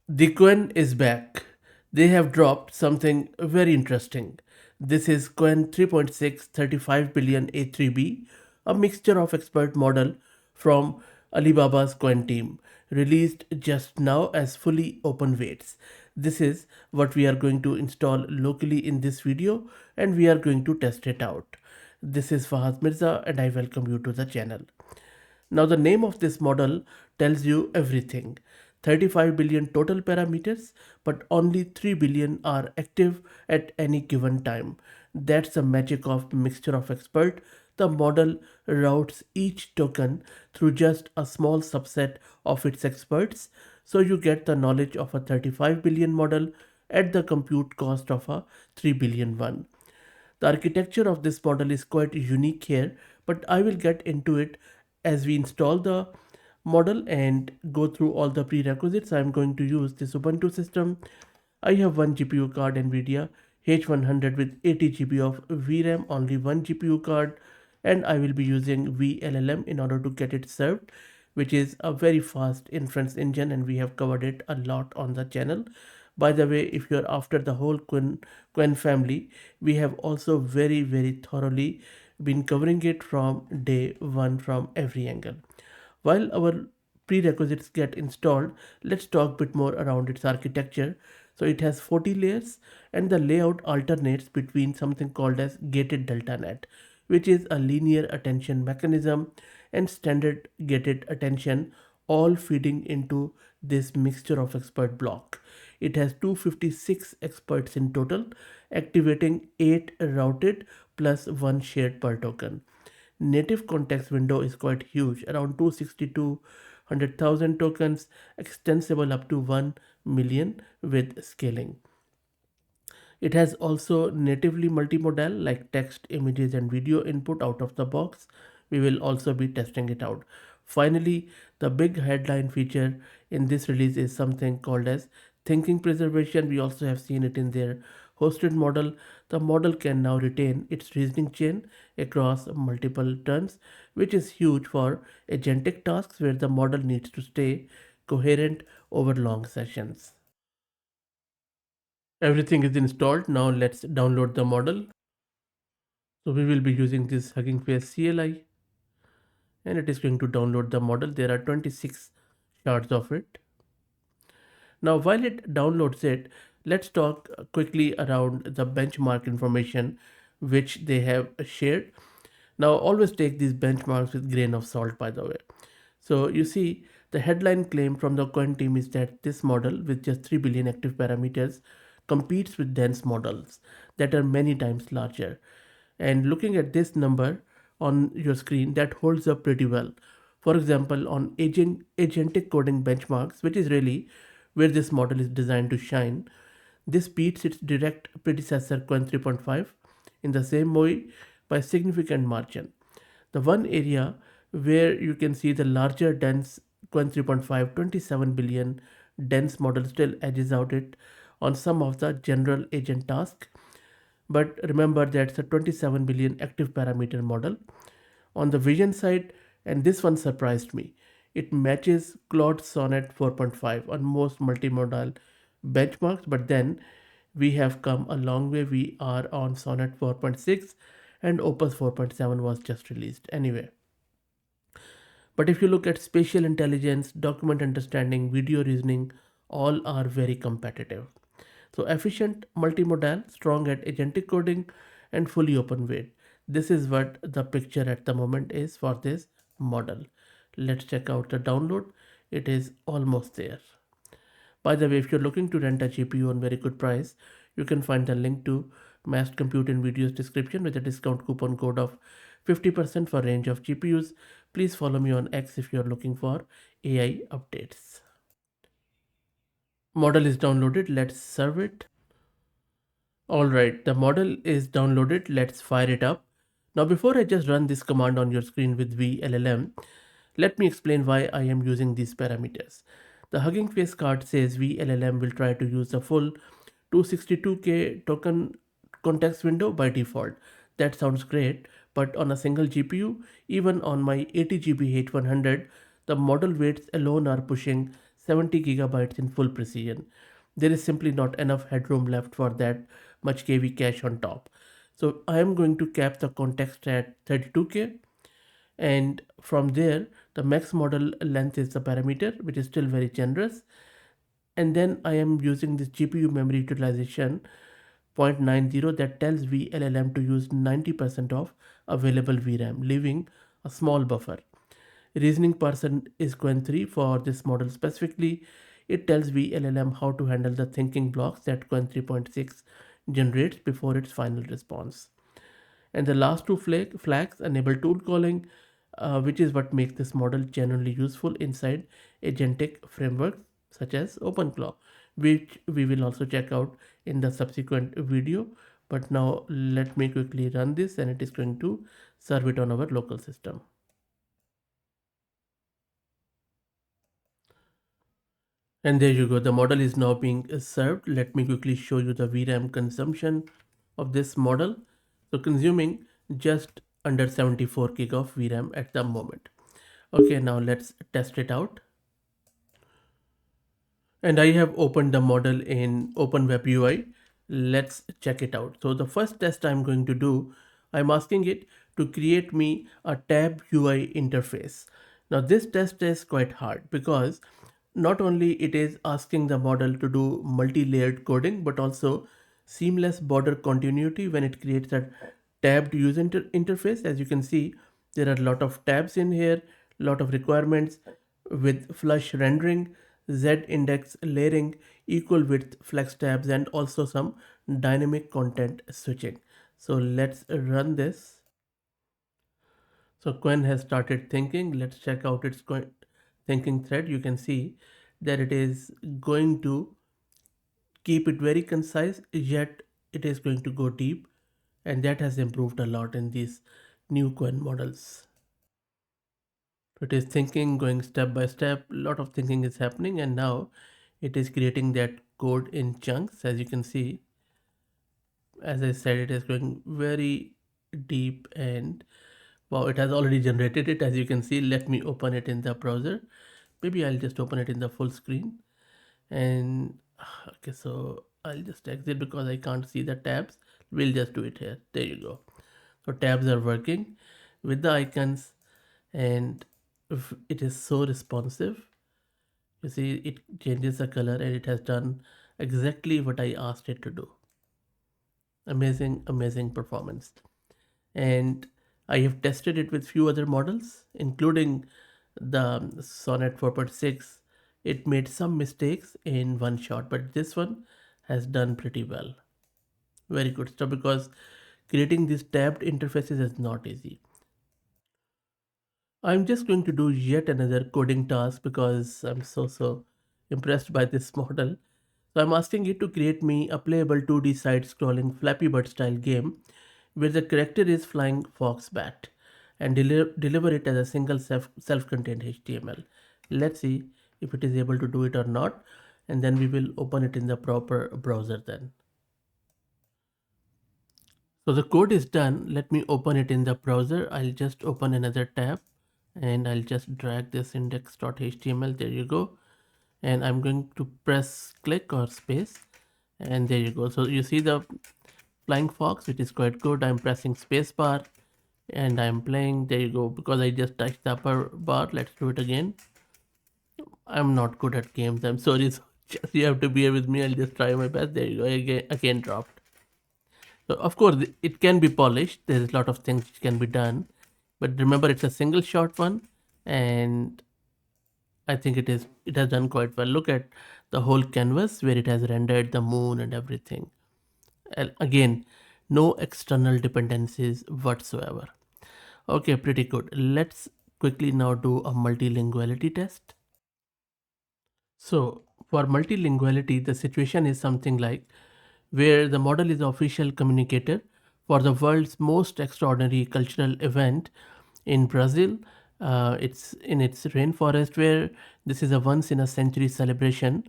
The Qwen is back. They have dropped something very interesting. This is Qwen 3.6-35B-A3B, a mixture of expert model from Alibaba's Qwen team, released just now as fully open weights. This is what we are going to install locally in this video and we are going to test it out. This is Fahad Mirza and I welcome you to the channel. Now the name of this model tells you everything. 35 billion total parameters, but only 3 billion are active at any given time. That's the magic of mixture of expert. The model routes each token through just a small subset of its experts, so you get the knowledge of a 35 billion model at the compute cost of a 3 billion one. The architecture of this model is quite unique here, but I will get into it as we install the model and go through all the prerequisites. I am going to use this Ubuntu system. I have one GPU card NVIDIA H100 with 80 GB of VRAM, only one GPU card, and I will be using VLLM in order to get it served, which is a very fast inference engine, and we have covered it a lot on the channel. By the way, if you're after the whole Qwen family, we have also very thoroughly been covering it from day one from every angle. While our prerequisites get installed, let's talk a bit more around its architecture. So it has 40 layers and the layout alternates between something called as gated delta net, which is a linear attention mechanism, and standard gated attention, all feeding into this mixture of expert block. It has 256 experts in total, activating 8 routed plus 1 shared per token. Native context window is quite huge, around 262,000 tokens, extensible up to 1 million with scaling. It has also natively multimodal like text, images and video input out of the box. We will also be testing it out. Finally, the big headline feature in this release is something called as thinking preservation. We also have seen it in their hosted model. The model can now retain its reasoning chain across multiple turns, which is huge for agentic tasks where the model needs to stay coherent over long sessions. Everything is installed. Now let's download the model. So we will be using this Hugging Face CLI and it is going to download the model. There are 26 shards of it. Now while it downloads it, let's talk quickly around the benchmark information which they have shared. Now always take these benchmarks with grain of salt, by the way. So you see the headline claim from the Qwen team is that this model with just 3 billion active parameters competes with dense models that are many times larger. And looking at this number on your screen, that holds up pretty well. For example, on agentic coding benchmarks, which is really where this model is designed to shine, this beats its direct predecessor Qwen 3.5 in the same way by significant margin. The one area where you can see the larger dense Qwen 3.5 27 billion dense model still edges out it on some of the general agent tasks, but remember that's a 27 billion active parameter model. On the vision side, and this one surprised me, it matches Claude Sonnet 4.5 on most multimodal benchmarks, but then we have come a long way. We are on Sonnet 4.6 and Opus 4.7 was just released anyway. But if you look at spatial intelligence, document understanding, video reasoning, all are very competitive. So efficient, multimodal, strong at agentic coding, and fully open weight. This is what the picture at the moment is for this model. Let's check out the download. It is almost there. By the way, if you're looking to rent a GPU on very good price, you can find the link to Massed Compute in video's description with a discount coupon code of 50% for range of GPUs. Please follow me on X if you're looking for AI updates. Model is downloaded. Let's serve it. Alright, the model is downloaded. Let's fire it up. Now before I just run this command on your screen with VLLM, let me explain why I am using these parameters. The Hugging Face card says VLLM will try to use the full 262K token context window by default. That sounds great, but on a single GPU, even on my 80 GB H100, the model weights alone are pushing 70 gigabytes in full precision. There is simply not enough headroom left for that much KV cache on top. So I am going to cap the context at 32K, and from there the max model length is the parameter, which is still very generous. And then I am using this GPU memory utilization 0.90 that tells VLLM to use 90% of available VRAM, leaving a small buffer. Reasoning person is Qwen3 for this model specifically. It tells VLLM how to handle the thinking blocks that Qwen3.6 generates before its final response. And the last two flags enable tool calling, which is what makes this model genuinely useful inside agentic frameworks such as OpenClaw, which we will also check out in the subsequent video. But now let me quickly run this, and it is going to serve it on our local system. And there you go, the model is now being served. Let me quickly show you the VRAM consumption of this model. So consuming just under 74 gig of VRAM at the moment. Okay, now let's test it out. And I have opened the model in OpenWebUI. Let's check it out. So the first test I'm going to do, I'm asking it to create me a tab UI interface. Now this test is quite hard because not only it is asking the model to do multi-layered coding, but also seamless border continuity when it creates a tabbed user interface. As you can see, there are a lot of tabs in here, lot of requirements with flush rendering, Z index layering, equal width flex tabs, and also some dynamic content switching. So let's run this. So Qwen has started thinking. Let's check out its thinking thread. You can see that it is going to keep it very concise, yet it is going to go deep, and that has improved a lot in these new Qwen models. It is thinking, going step by step, a lot of thinking is happening, and now it is creating that code in chunks. As you can see, as I said, it is going very deep, and wow, it has already generated it. As you can see, let me open it in the browser. Maybe I'll just open it in the full screen. And okay, so I'll just exit because I can't see the tabs. We'll just do it here. There you go. So tabs are working with the icons, and if it is so responsive. You see, it changes the color, and it has done exactly what I asked it to do. Amazing, amazing performance. And I have tested it with few other models, including the Sonnet 4.6. It made some mistakes in one shot, but this one has done pretty well. Very good stuff, because creating these tabbed interfaces is not easy. I'm just going to do yet another coding task because I'm so impressed by this model. So I'm asking it to create me a playable 2D side-scrolling Flappy Bird style game where the character is flying fox bat, and deliver it as a single self-contained HTML. Let's see if it is able to do it or not, and then we will open it in the proper browser then. So the code is done. Let me open it in the browser. I'll just open another tab, and I'll just drag this index.html. There you go. And I'm going to press click or space, and there you go. So you see the flying fox, which is quite good. I'm pressing space bar and I'm playing. There you go. Because I just touched the upper bar, let's do it again. I'm not good at games, I'm sorry. So just you have to bear with me. I'll just try my best. There you go. Again dropped. So of course it can be polished. There's a lot of things which can be done, but remember, it's a single shot one, and I think it has done quite well. Look at the whole canvas where it has rendered the moon and everything. And again, no external dependencies whatsoever. Okay, pretty good. Let's quickly now do a multilinguality test. So for multilinguality, the situation is something like where the model is the official communicator for the world's most extraordinary cultural event in Brazil. It's in its rainforest, where this is a once in a century celebration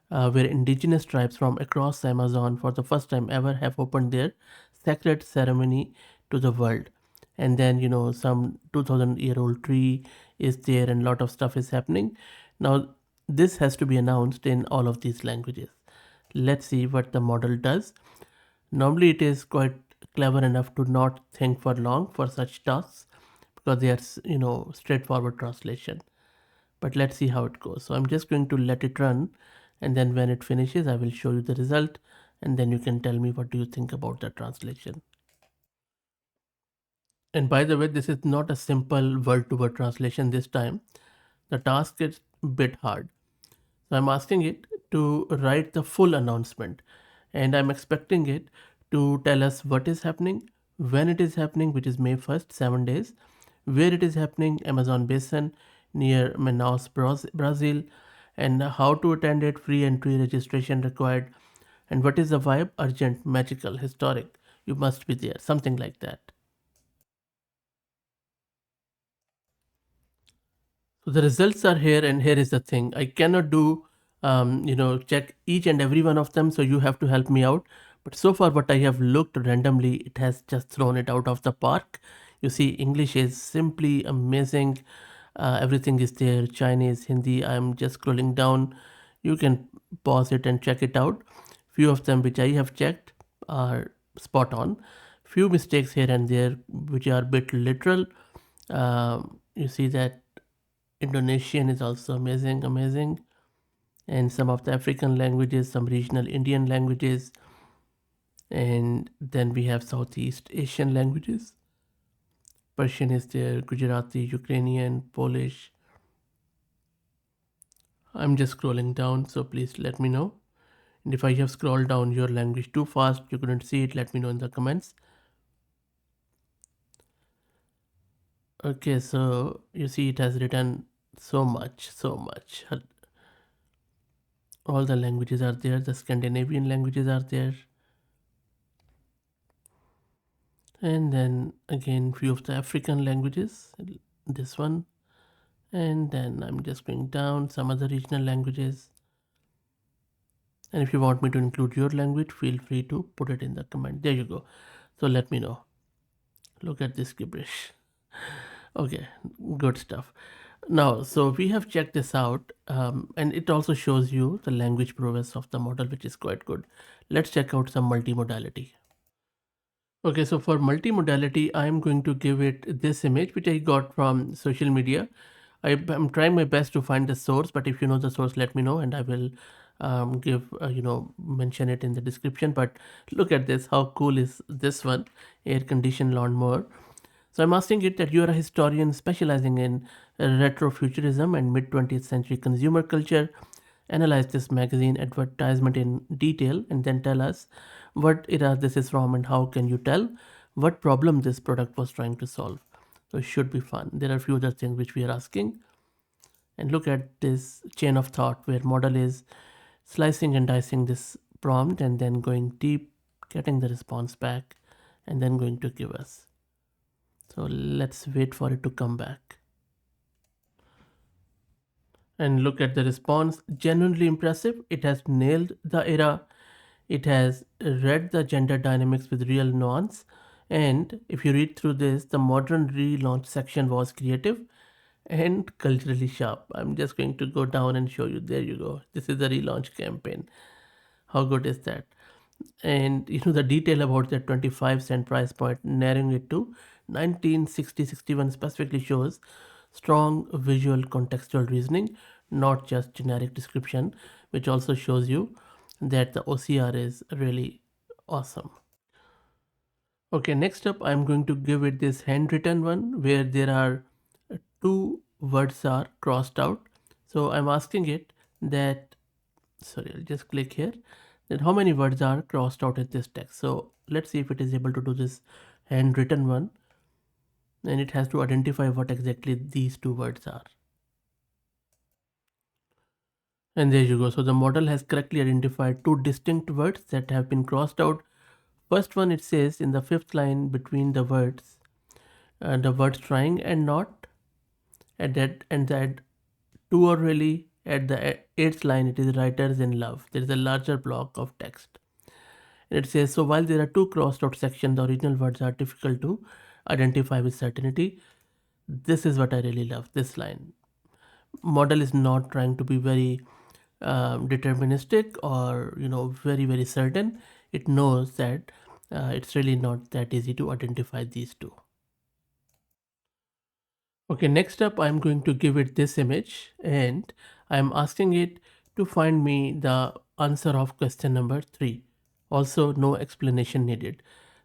where indigenous tribes from across the Amazon for the first time ever have opened their sacred ceremony to the world. And then, some 2000-year-old tree is there, and lot of stuff is happening. Now, this has to be announced in all of these languages. Let's see what the model does. Normally, it is quite clever enough to not think for long for such tasks because they are, straightforward translation. But let's see how it goes. So I'm just going to let it run, and then when it finishes, I will show you the result, and then you can tell me what do you think about the translation. And by the way, this is not a simple word-to-word translation this time. The task is a bit hard. So I'm asking it to write the full announcement, and I'm expecting it to tell us what is happening, when it is happening, which is May 1st, 7 days, where it is happening, Amazon Basin, near Manaus, Brazil, and how to attend it, free entry registration required, and what is the vibe, urgent, magical, historic, you must be there, something like that. So the results are here, and here is the thing. I cannot do, check each and every one of them. So you have to help me out. But so far, what I have looked randomly, it has just thrown it out of the park. You see, English is simply amazing. Everything is there. Chinese, Hindi. I'm just scrolling down. You can pause it and check it out. Few of them which I have checked are spot on. Few mistakes here and there which are a bit literal. You see that Indonesian is also amazing, amazing. And some of the African languages, some regional Indian languages, and then we have Southeast Asian languages. Persian is there, Gujarati, Ukrainian, Polish. I'm just scrolling down, so please let me know. And if I have scrolled down your language too fast, you couldn't see it, let me know in the comments. Okay, so you see it has written so much, so much. All the languages are there, the Scandinavian languages are there. And then again few of the African languages, this one, and then I'm just going down some other regional languages. And if you want me to include your language, feel free to put it in the comment. There you go. So let me know. Look at this gibberish. Okay, good stuff. Now, so we have checked this out, and it also shows you the language prowess of the model, which is quite good. Let's check out some multimodality. Okay, so for multimodality, I'm going to give it this image, which I got from social media. I'm trying my best to find the source, but if you know the source, let me know, and I will mention it in the description. But look at this, how cool is this one? Air conditioned lawnmower. So I'm asking it that you are a historian specializing in retrofuturism and mid 20th century consumer culture. Analyze this magazine advertisement in detail and then tell us what era this is from and how can you tell what problem this product was trying to solve. So it should be fun. There are a few other things which we are asking. And look at this chain of thought where model is slicing and dicing this prompt and then going deep, getting the response back, and then going to give us. So let's wait for it to come back. And look at the response, genuinely impressive. It has nailed the era. It has read the gender dynamics with real nuance. And if you read through this, the modern relaunch section was creative and culturally sharp. I'm just going to go down and show you. There you go. This is the relaunch campaign. How good is that? And the detail about that 25-cent price point, narrowing it to 1960-61 specifically shows strong visual contextual reasoning, not just generic description, which also shows you that the OCR is really awesome. Okay, next up I'm going to give it this handwritten one where there are two words are crossed out. So I'm asking it that, sorry, I'll just click here, that how many words are crossed out in this text. So let's see if it is able to do this handwritten one, and it has to identify what exactly these two words are. And there you go. So the model has correctly identified two distinct words that have been crossed out. First one, it says in the fifth line between the words trying and not, and that too or really, at the eighth line it is writers in love. There is a larger block of text. And it says, so while there are two crossed out sections, the original words are difficult to identify with certainty. This is what I really love, this line. model is not trying to be very deterministic or very certain. It knows that it's really not that easy to identify these two. Okay, next up I'm going to give it this image and I'm asking it to find me the answer of question number 3. Also, no explanation needed.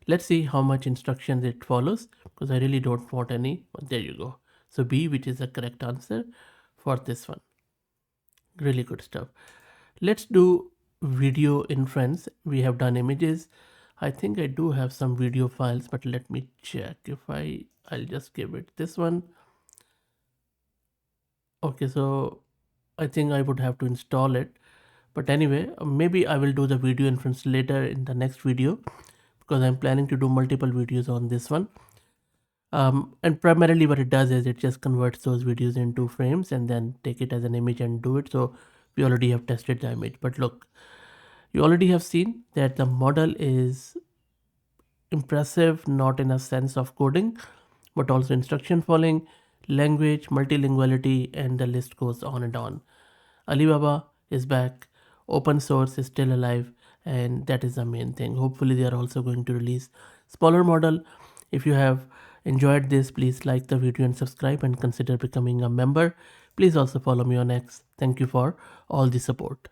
Let's see how much instructions it follows because I really don't want any. But there you go. So B, which is the correct answer for this one. Really good stuff. Let's do video inference. We have done images. I think I do have some video files, but let me check. I'll just give it this one. Okay, so I think I would have to install it. But anyway, maybe I will do the video inference later in the next video because I'm planning to do multiple videos on this one. And primarily what it does is it just converts those videos into frames and then take it as an image and do it. So we already have tested the image. But look, you already have seen that the model is impressive, not in a sense of coding, but also instruction following, language, multilinguality, and the list goes on and on. Alibaba is back, open source is still alive, and that is the main thing. Hopefully, they are also going to release smaller model. If you have enjoyed this, please like the video and subscribe and consider becoming a member. Please also follow me on X. Thank you for all the support.